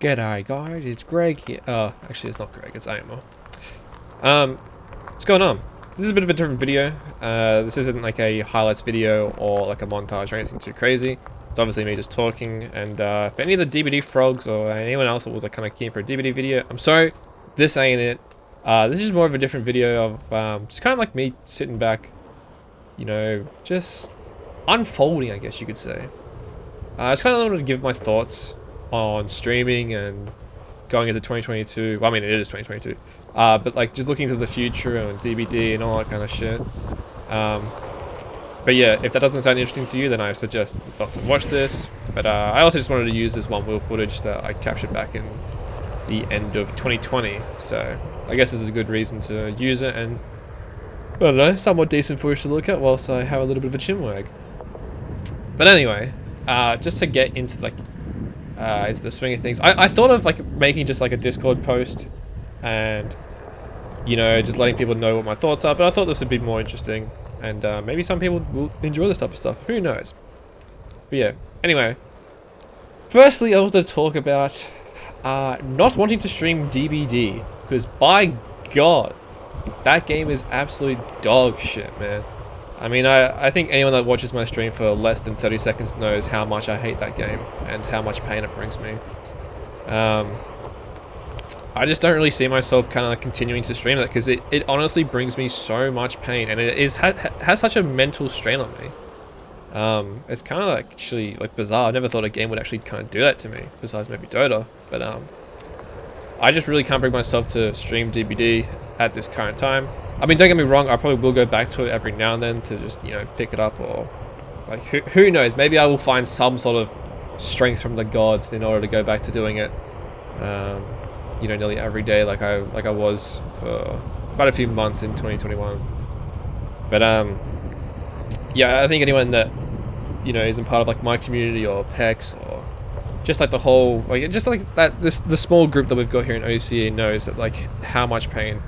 G'day guys, it's Greg here. Actually it's not Greg, it's AMO. What's going on? This is a bit of a different video. This isn't like a highlights video or like a montage or anything too crazy. It's obviously me just talking, and if any of the DBD frogs or anyone else that was like kind of keen for a DBD video, I'm sorry, this ain't it. This is more of a different video of just kind of like me sitting back, you know, just unfolding, I guess you could say. I just kind of wanted to give my thoughts on streaming and going into 2022. Well, I mean, it is 2022. But like just looking to the future and DBD and all that kind of shit. But yeah, if that doesn't sound interesting to you, then I suggest not to watch this. But I also just wanted to use this one wheel footage that I captured back in the end of 2020. So I guess this is a good reason to use it, and I don't know, somewhat decent footage to look at whilst I have a little bit of a chinwag. But anyway, just to get into like into the swing of things, I thought of like making just like a Discord post and, you know, just letting people know what my thoughts are, but I thought this would be more interesting, and maybe some people will enjoy this type of stuff, who knows. But yeah, anyway, firstly I want to talk about not wanting to stream DBD, because by God, that game is absolute dog shit, man. I mean, I think anyone that watches my stream for less than 30 seconds knows how much I hate that game and how much pain it brings me. I just don't really see myself kind of like continuing to stream that, because it honestly brings me so much pain, and it has such a mental strain on me. It's kind of like actually like bizarre. I never thought a game would actually kind of do that to me, besides maybe Dota. But I just really can't bring myself to stream DBD at this current time. I mean, don't get me wrong, I probably will go back to it every now and then to just, you know, pick it up, or like who knows, maybe I will find some sort of strength from the gods in order to go back to doing it, you know, nearly every day like I was for quite a few months in 2021. But yeah, I think anyone that, you know, isn't part of like my community or PEX or just like the whole, like just like that, the small group that we've got here in OCE knows that like how much pain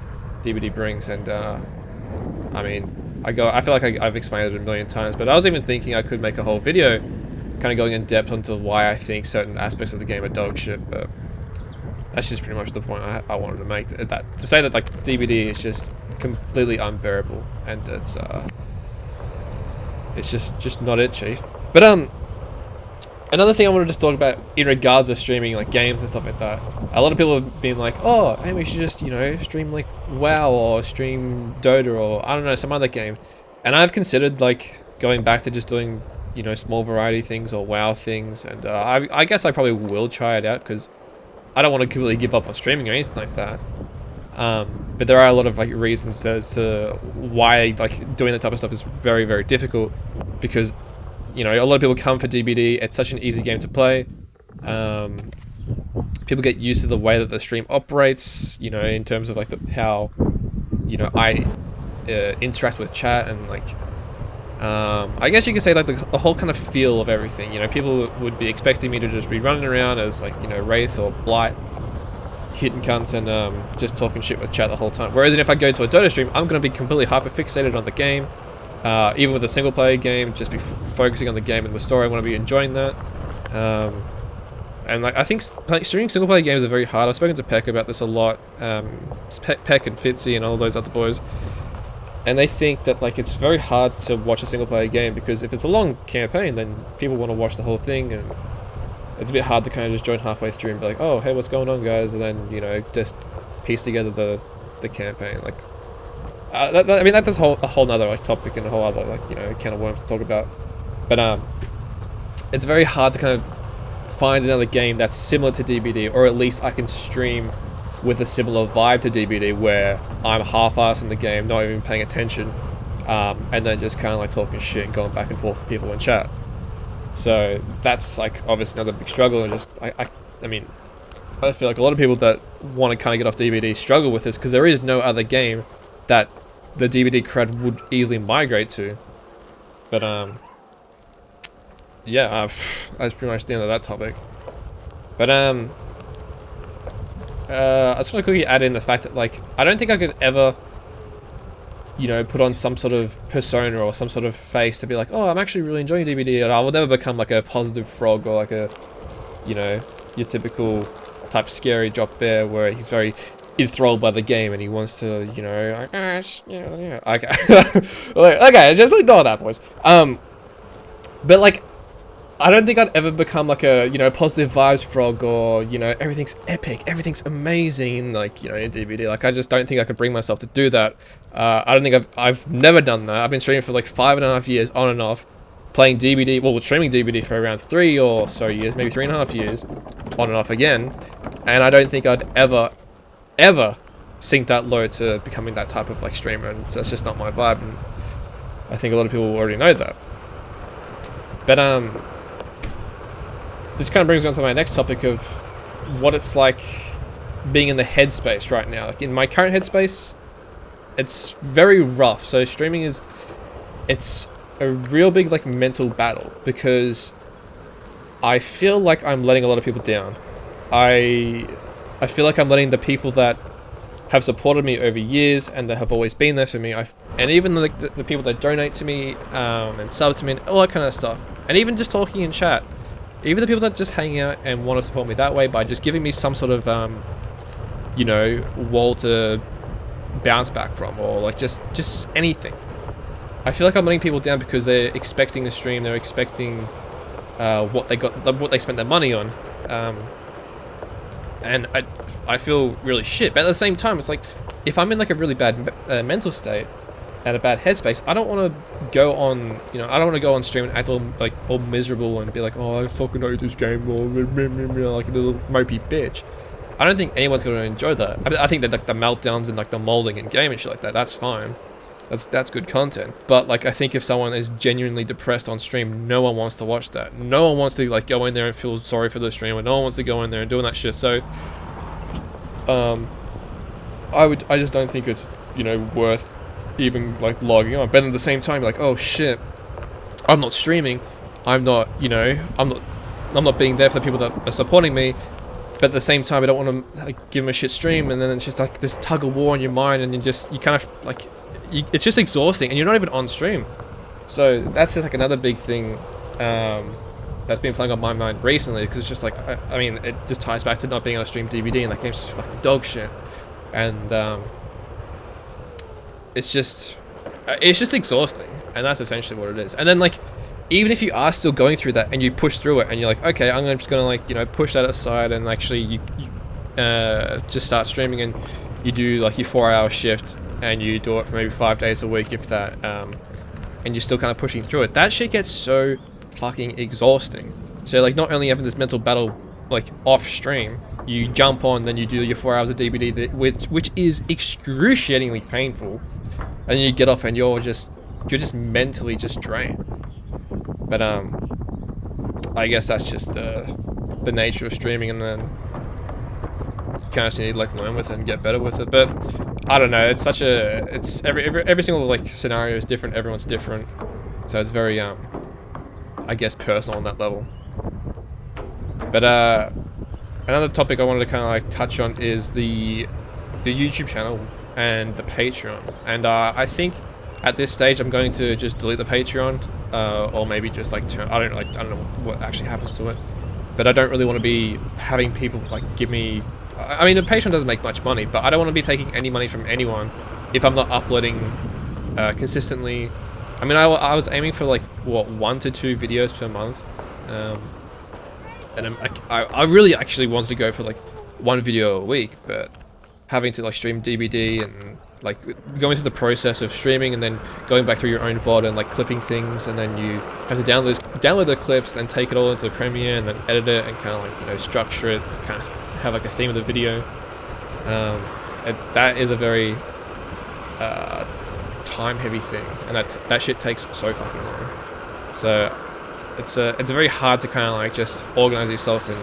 DBD brings. And I mean, I feel like I've explained it a million times, but I was even thinking I could make a whole video kind of going in depth onto why I think certain aspects of the game are dog shit, but that's just pretty much the point I wanted to make, that to say that like DBD is just completely unbearable, and it's just not it, chief. But another thing I wanted to talk about in regards to streaming like games and stuff like that, a lot of people have been like, oh, hey, we should just, you know, stream like WoW or stream Dota or I don't know, some other game. And I've considered like going back to just doing, you know, small variety things or WoW things, and I guess I probably will try it out, because I don't want to completely give up on streaming or anything like that. But there are a lot of like reasons as to why like doing that type of stuff is very, very difficult, because, you know, a lot of people come for DBD. It's such an easy game to play. People get used to the way that the stream operates, you know, in terms of like how, you know, I interact with chat, and like, I guess you could say like the whole kind of feel of everything. You know, people would be expecting me to just be running around as like, you know, Wraith or Blight, hitting cunts and just talking shit with chat the whole time. Whereas if I go to a Dota stream, I'm going to be completely hyper fixated on the game. Even with a single player game, just be focusing on the game and the story. I want to be enjoying that. And like, I think streaming single player games are very hard. I've spoken to Peck about this a lot. Peck and Fitzy and all those other boys. And they think that like it's very hard to watch a single player game, because if it's a long campaign, then people want to watch the whole thing, and it's a bit hard to kind of just join halfway through and be like, oh, hey, what's going on, guys? And then, you know, just piece together the campaign. Like, I mean, that's a whole nother like topic and a whole other like, you know, can of worms to talk about. But it's very hard to kind of find another game that's similar to DBD, or at least I can stream with a similar vibe to DBD, where I'm half-assed in the game, not even paying attention, and then just kind of like talking shit and going back and forth with people in chat. So that's like obviously another big struggle, and just I mean, I feel like a lot of people that want to kind of get off DBD struggle with this, because there is no other game that the DBD crowd would easily migrate to. But yeah, that's pretty much the end of that topic. But I just want to quickly add in the fact that like, I don't think I could ever, you know, put on some sort of persona or some sort of face to be like, oh, I'm actually really enjoying DBD, and I will never become like a positive frog or like a, you know, your typical type scary jock bear where he's very enthralled by the game and he wants to, you know, like, okay, okay, just ignore that, boys. But like, I don't think I'd ever become like a, you know, positive vibes frog, or, you know, everything's epic, everything's amazing, like, you know, in DBD. Like, I just don't think I could bring myself to do that. I don't think I've never done that. I've been streaming for like 5.5 years on and off, playing DBD, well, streaming DBD for around 3 or so years, maybe 3.5 years, on and off again. And I don't think I'd ever sink that low to becoming that type of like streamer, and so that's just not my vibe, and I think a lot of people already know that. But this kind of brings me on to my next topic of what it's like being in the headspace right now. Like, in my current headspace, it's very rough. So streaming it's a real big like mental battle, because I feel like I'm letting a lot of people down. I feel like I'm letting the people that have supported me over years and that have always been there for me, and even like the people that donate to me and sub to me and all that kind of stuff, and even just talking in chat, even the people that just hang out and want to support me that way by just giving me some sort of you know, wall to bounce back from, or like just anything. I feel like I'm letting people down because they're expecting the stream, they're expecting what they spent their money on, and I feel really shit. But at the same time, it's like, if I'm in like a really bad mental state and a bad headspace, I don't want to go on, you know, I don't want to go on stream and act all miserable and be like, oh, I fucking hate this game, or like a little mopey bitch. I don't think anyone's going to enjoy that. I think that like the meltdowns and like the molding in game and shit like that, that's fine. That's good content. But like, I think if someone is genuinely depressed on stream, no one wants to watch that. No one wants to like go in there and feel sorry for the streamer. No one wants to go in there and doing that shit. So I just don't think it's, you know, worth even like logging on. But at the same time, like, oh shit, I'm not streaming, I'm not, you know, I'm not being there for the people that are supporting me. But at the same time, I don't want to like give them a shit stream, and then it's just like this tug of war in your mind, and you kind of like, it's just exhausting, and you're not even on stream. So that's just like another big thing that's been playing on my mind recently, because it's just like, I mean, it just ties back to not being on a stream DBD, and that game's just fucking dog shit. And it's just exhausting, and that's essentially what it is. And then like, even if you are still going through that and you push through it and you're like, okay, I'm just gonna like, you know, push that aside, and actually you just start streaming, and you do like your 4-hour shift, and you do it for maybe 5 days a week, if that, and you're still kind of pushing through it. That shit gets so fucking exhausting. So like, not only having this mental battle like off stream, you jump on, then you do your 4 hours of DBD, which is excruciatingly painful, and then you get off and you're just mentally just drained. But I guess that's just the nature of streaming, and then you kind of just need to like learn with it and get better with it. But I don't know, it's every single like scenario is different, everyone's different, so it's very I guess personal on that level. But another topic I wanted to kind of like touch on is the YouTube channel and the Patreon. And I think at this stage I'm going to just delete the Patreon, or maybe just like turn, I don't know what actually happens to it, but I don't really want to be having people like give me, I mean, the Patreon doesn't make much money, but I don't want to be taking any money from anyone if I'm not uploading consistently. I mean, I was aiming for like, what, 1 to 2 videos per month, and I really actually wanted to go for like 1 video a week, but having to like stream DBD and like going through the process of streaming and then going back through your own VOD and like clipping things, and then you have to download the clips, then take it all into Premiere and then edit it and kind of like, you know, structure it, kind of have like a theme of the video. That is a very time heavy thing, and that shit takes so fucking long. So it's very hard to kind of like just organize yourself and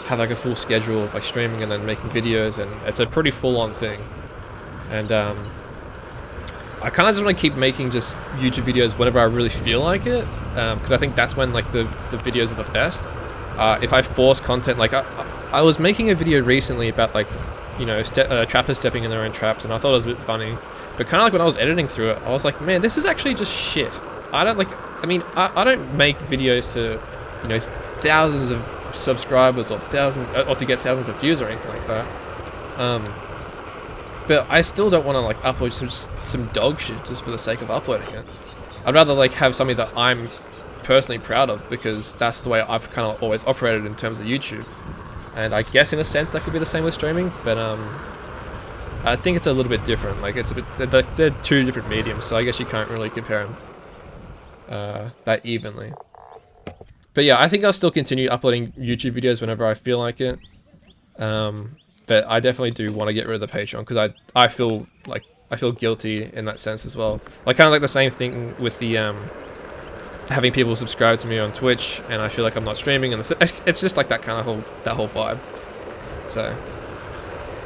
have like a full schedule of like streaming and then making videos, and it's a pretty full-on thing. And I kind of just want to keep making just YouTube videos whenever I really feel like it, because I think that's when like the videos are the best. If I force content, like I was making a video recently about like, you know, trappers stepping in their own traps, and I thought it was a bit funny, but kind of like when I was editing through it, I was like, man, this is actually just shit. I don't make videos to, you know, thousands of subscribers or thousands, or to get thousands of views or anything like that. But I still don't want to like upload some dog shit just for the sake of uploading it. I'd rather like have something that I'm personally proud of, because that's the way I've kind of always operated in terms of YouTube. And I guess in a sense that could be the same with streaming, but I think it's a little bit different. Like it's a bit, they're two different mediums, so I guess you can't really compare them that evenly. But yeah, I think I'll still continue uploading YouTube videos whenever I feel like it. But I definitely do want to get rid of the Patreon, because I feel guilty in that sense as well. Like kind of like the same thing with the having people subscribe to me on Twitch, and I feel like I'm not streaming, and it's just like that kind of whole vibe. So,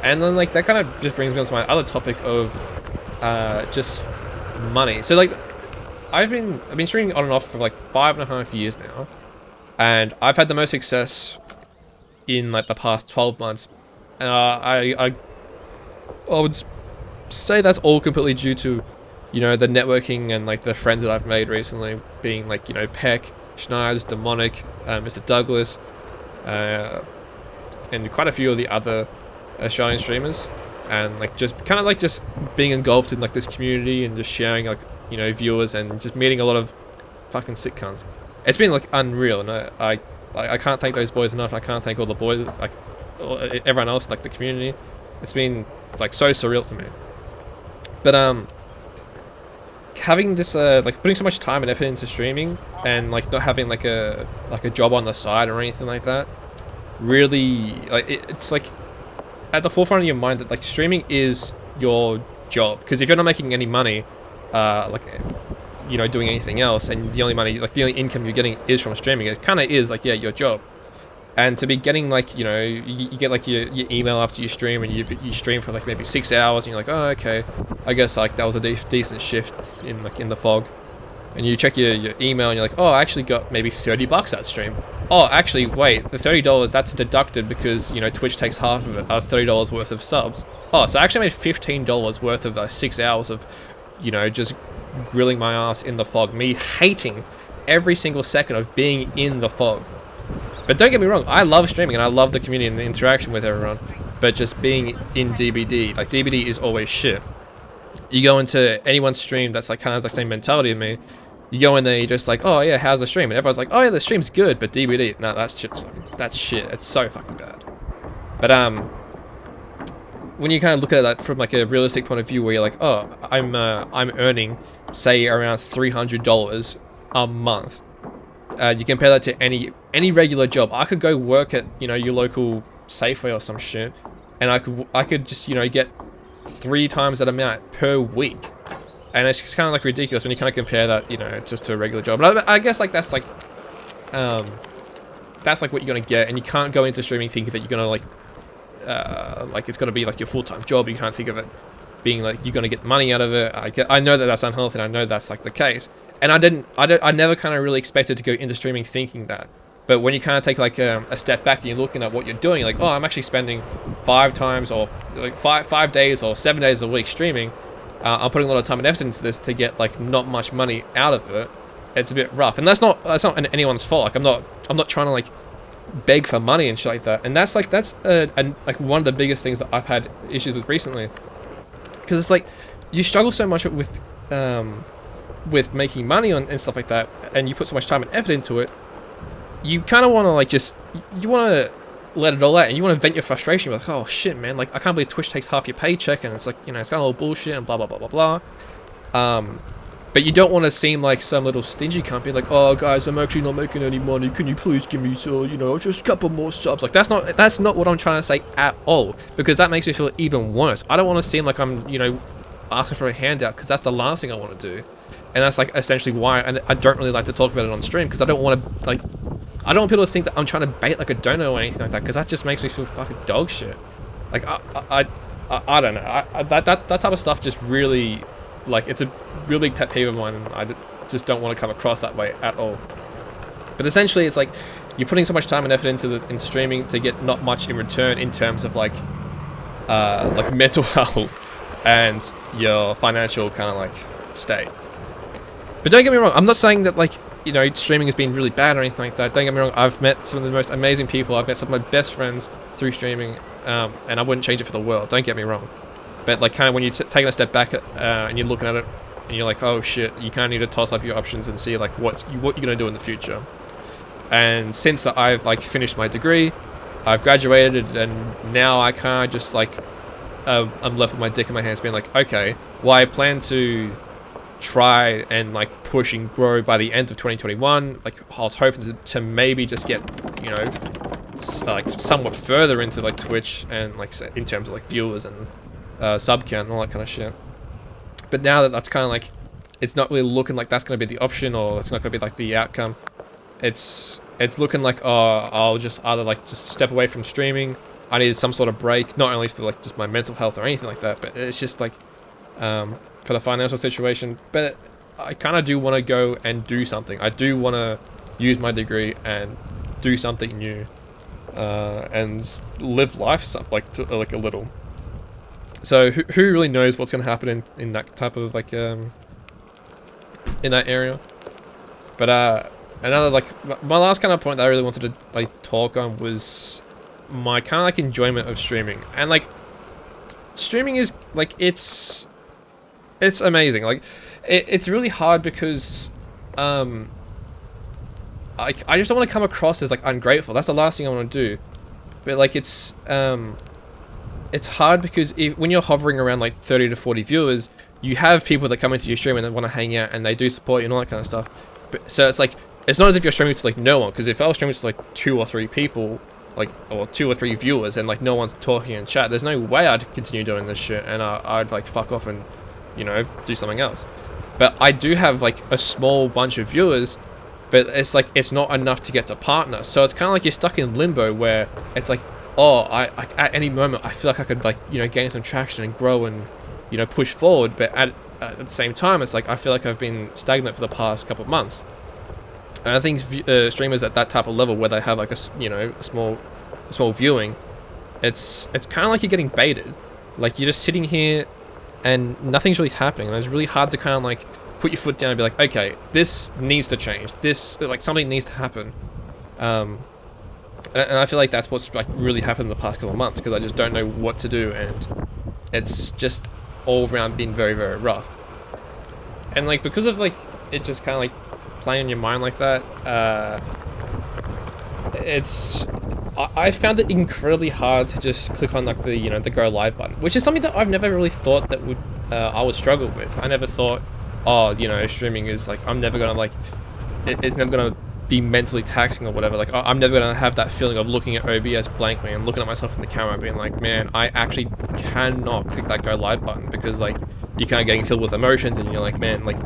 and then like that kind of just brings me on to my other topic of just money. So like I've been streaming on and off for like 5.5 years now, and I've had the most success in like the past 12 months. I would say that's all completely due to, you know, the networking and like the friends that I've made recently, being like, you know, Peck, Schneiders, Demonic, Mr. Douglas, and quite a few of the other Australian streamers, and like just kind of like just being engulfed in like this community and just sharing like, you know, viewers, and just meeting a lot of fucking sick cunts. It's been like unreal, and I can't thank those boys enough. I can't thank all the boys, like everyone else, like the community. It's been like so surreal to me. But having this like putting so much time and effort into streaming, and like not having like a job on the side or anything like that, really like it's like at the forefront of your mind that like streaming is your job. Because if you're not making any money, like, you know, doing anything else, and the only money, like the only income you're getting is from streaming, it kind of is like, yeah, your job. And to be getting like, you know, you get like your email after you stream, and you stream for like maybe 6 hours, and you're like, oh, okay, I guess like that was a decent shift in like in the fog. And you check your email, and you're like, oh, I actually got maybe $30 that stream. Oh, actually, wait, the $30, that's deducted because, you know, Twitch takes half of it. That's $30 worth of subs. Oh, so I actually made $15 worth of 6 hours of, you know, just grilling my ass in the fog. Me hating every single second of being in the fog. But don't get me wrong, I love streaming, and I love the community and the interaction with everyone. But just being in DBD, like DBD is always shit. You go into anyone's stream that's like kind of has the same mentality as me. You go in there, you're just like, oh yeah, how's the stream? And everyone's like, oh yeah, the stream's good, but DBD, no, that's shit. It's so fucking bad. But when you kind of look at that from like a realistic point of view, where you're like, oh, I'm earning, say, around $300 a month. You compare that to any regular job. I could go work at, you know, your local Safeway or some shit, and I could just, you know, get 3 times that amount per week. And it's just kind of like ridiculous when you kind of compare that, you know, just to a regular job. But I guess like that's like what you're gonna get, and you can't go into streaming thinking that you're gonna like it's gonna be like your full-time job. You can't think of it being like you're gonna get money out of it. I know that that's unhealthy, and I know that's like the case. And I never kind of really expected to go into streaming thinking that. But when you kind of take like a step back and you're looking at what you're doing, like, oh, I'm actually spending 5 times or like 5 days or 7 days a week streaming. I'm putting a lot of time and effort into this to get like not much money out of it. It's a bit rough, and that's not anyone's fault. Like I'm not trying to like beg for money and shit like that. And that's like like one of the biggest things that I've had issues with recently, because it's like you struggle so much with making money and stuff like that, and you put so much time and effort into it. You kind of want to like you want to let it all out, and you want to vent your frustration. You're like, oh shit, man, like I can't believe Twitch takes half your paycheck, and it's like, you know, it's kind of all bullshit and blah blah blah blah blah. But you don't want to seem like some little stingy company, like, oh guys, I'm actually not making any money, can you please give me, so, you know, just a couple more subs. Like that's not what I'm trying to say at all, because that makes me feel even worse. I don't want to seem like I'm, you know, asking for a handout, because that's the last thing I want to do. And that's like essentially why I don't really like to talk about it on stream, because I don't want to like, I don't want people to think that I'm trying to bait like a dono or anything like that, because that just makes me feel fucking dog shit. Like I don't know, that type of stuff just really, like, it's a real big pet peeve of mine, and I just don't want to come across that way at all. But essentially, it's like you're putting so much time and effort into streaming to get not much in return in terms of like mental health and your financial kind of like state. But don't get me wrong, I'm not saying that like you know, streaming has been really bad or anything like that. Don't get me wrong. I've met some of the most amazing people. I've met some of my best friends through streaming, and I wouldn't change it for the world. Don't get me wrong. But like, kind of when you're taking a step back and you're looking at it, and you're like, oh shit, you kind of need to toss up your options and see like what you're gonna do in the future. And since I've like finished my degree, I've graduated, and now I kind of just like, I'm left with my dick in my hands, being like, okay, well, I plan to try and like push and grow by the end of 2021. Like, I was hoping to maybe just get, you know, like somewhat further into like Twitch and like in terms of like viewers and sub count and all that kind of shit. But now that that's kind of like, it's not really looking like that's going to be the option, or that's not going to be like the outcome. It's looking like, oh, I'll just either like just step away from streaming. I needed some sort of break, not only for like just my mental health or anything like that, but it's just like for the financial situation. But I kind of do want to go and do something. I do want to use my degree and do something new, and live life like a little. So who really knows what's going to happen in that type of like in that area. But another like my last kind of point that I really wanted to like talk on was my kind of like enjoyment of streaming. And like, streaming is like, it's amazing. Like it's really hard because I just don't want to come across as like ungrateful. That's the last thing I want to do. But like, it's hard because when you're hovering around like 30 to 40 viewers, you have people that come into your stream and they want to hang out and they do support you and all that kind of stuff. But so it's like, it's not as if you're streaming to like no one, because if I was streaming to like 2 or 3 people, like, or 2 or 3 viewers, and like no one's talking in chat, there's no way I'd continue doing this shit, and I'd like fuck off and, you know, do something else. But I do have like a small bunch of viewers, but it's like, it's not enough to get to partner. So it's kind of like you're stuck in limbo where it's like, oh, I at any moment I feel like I could like, you know, gain some traction and grow and, you know, push forward. But at the same time, it's like I feel like I've been stagnant for the past couple of months. And I think streamers at that type of level where they have like a small viewing, it's kind of like you're getting baited. Like, you're just sitting here and nothing's really happening, and it's really hard to kind of like put your foot down and be like, okay, this needs to change. This, like, something needs to happen. And I feel like that's what's like really happened in the past couple of months, because I just don't know what to do, and it's just all around been very, very rough. And like, because of like it just kind of like playing on your mind like that, I found it incredibly hard to just click on like the, you know, the go live button, which is something that I've never really thought that would I would struggle with. I never thought, oh, you know, streaming is like, I'm never gonna like, it's never gonna be mentally taxing or whatever. Like, I'm never gonna have that feeling of looking at OBS blankly and looking at myself in the camera and being like, man, I actually cannot click that go live button, because like you're kind of getting filled with emotions and you're like, man, like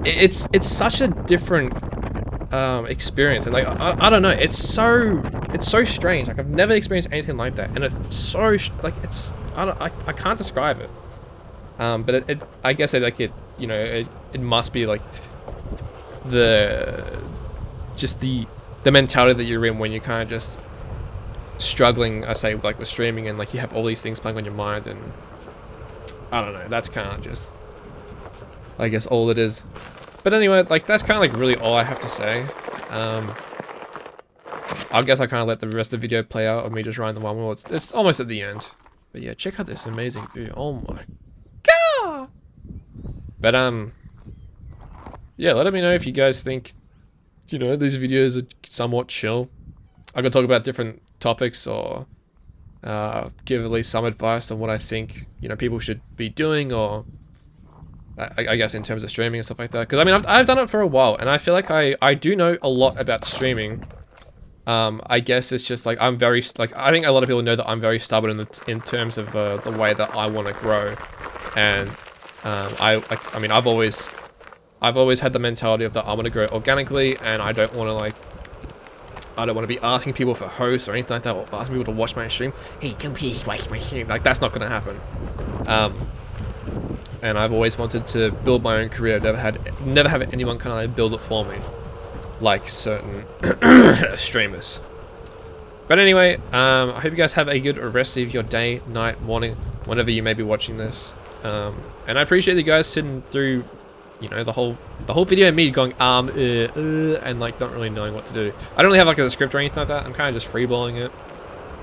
it's such a different experience, and like I don't know, it's so strange. Like, I've never experienced anything like that, and it's so like, it's I can't describe it. But it I guess it you know, it must be like the mentality that you're in when you're kind of just struggling, I say, like with streaming, and like you have all these things playing on your mind, and I don't know, that's kind of just, I guess, all it is. But anyway, like, that's kind of like really all I have to say. I guess I kind of let the rest of the video play out of me just riding the one wheel. It's almost at the end. But yeah, check out this amazing view. Oh my god! But yeah, let me know if you guys think, you know, these videos are somewhat chill. I could talk about different topics, or give at least some advice on what I think, you know, people should be doing, or I guess in terms of streaming and stuff like that. Because I mean, I've done it for a while, and I feel like I do know a lot about streaming. I guess it's just like, I'm very, like, I think a lot of people know that I'm very stubborn in terms of the way that I want to grow. And I mean, I've always had the mentality of that I want to grow organically, and I don't want to be asking people for hosts or anything like that, or asking people to watch my stream. Hey, come please watch my stream. Like, that's not going to happen. And I've always wanted to build my own career. Never have anyone kind of like build it for me, like certain streamers. But anyway, I hope you guys have a good rest of your day, night, morning, whenever you may be watching this. And I appreciate you guys sitting through you know, the whole video of me going and like not really knowing what to do. I don't really have like a script or anything like that. I'm kind of just freeballing it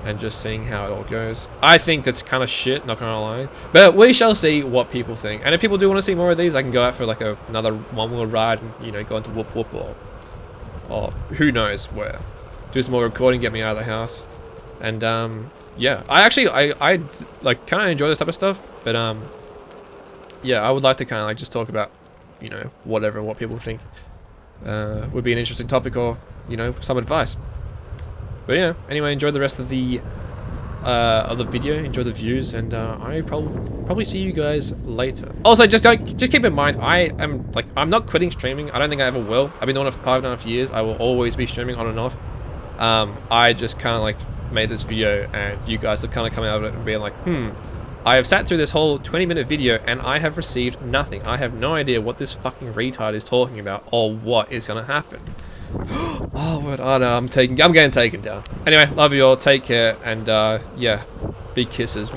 and just seeing how it all goes. I think that's kind of shit, not gonna lie, but we shall see what people think. And if people do want to see more of these, I can go out for like another one-wheel ride and, you know, go into Whoop Whoop or who knows where, do some more recording, get me out of the house. And yeah, I like kind of enjoy this type of stuff, but yeah, I would like to kind of like just talk about, you know, whatever, what people think would be an interesting topic, or, you know, some advice. But yeah, anyway, enjoy the rest of the video, enjoy the views, and I probably see you guys later. Also, just keep in mind, I'm not quitting streaming. I don't think I ever will. I've been doing it for 5.5 years. I will always be streaming on and off. I just kind of like made this video, and you guys are kind of coming out of it and being like, I have sat through this whole 20-minute video and I have received nothing. I have no idea what this fucking retard is talking about or what is gonna happen. Oh, what? Oh no, I'm getting taken down. Anyway, love you all. Take care, and yeah, big kisses.